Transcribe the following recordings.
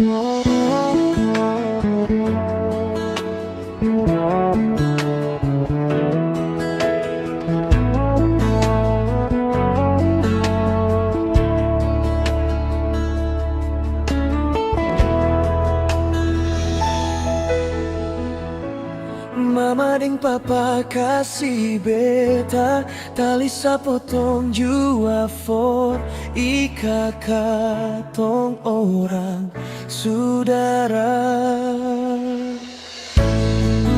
Mama ding papa kasih beta tali sapotong jua for ika katong orang saudara.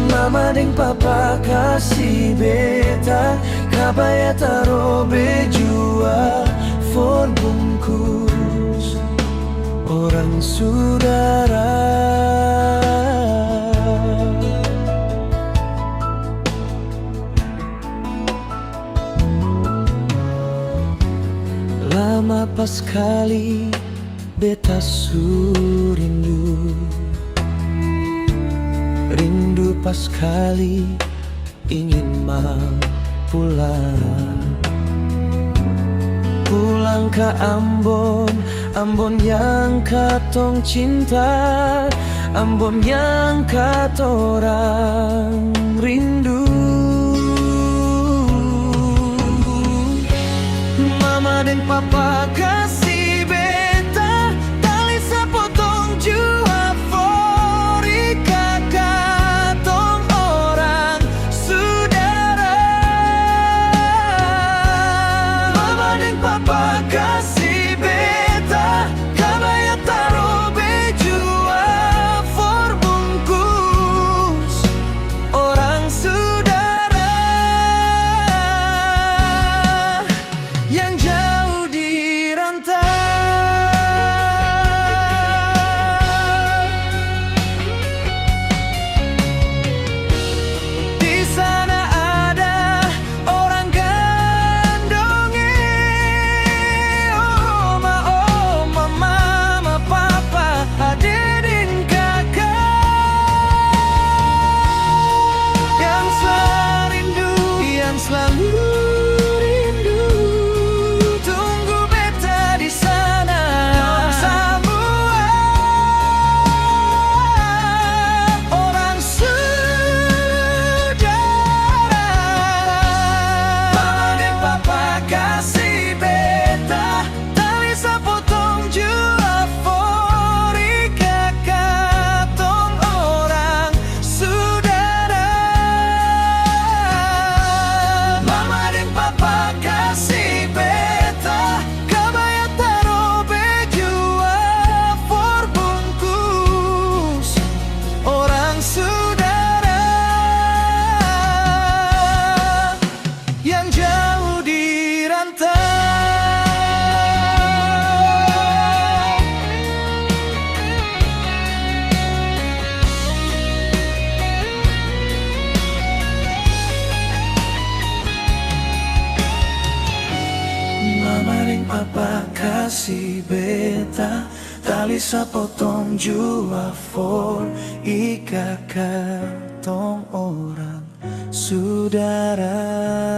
Mama ding papa kasih beta kabaya tarobe jua for bungkus orang saudara. Lama pas kali beta su rindu pas kali ingin mau pulang ke Ambon, Ambon yang katong cinta, Ambon yang katorang rindu. Mama dan papa kasih beta tali sapotong jua for ika katong orang saudara. Mama dan papa kasih beta kabaya tarobe jua for bungkus orang saudara yang jauh di rantau. Di sana ada orang gandonge, oma, mama, papa, adik dan kakak yang selalu rindu, yang selalu rindu. Tunggu beta di sana semua orang saudara. Mama dan papa kasih beta tali sapotong jua for ika katong orang saudara. Mama dan papa kasih beta kabaya tarobe jua for bungkus orang saudara yang jauh di rantau. Mama dan papa kasih beta tali sapotong jua for ika katong orang saudara.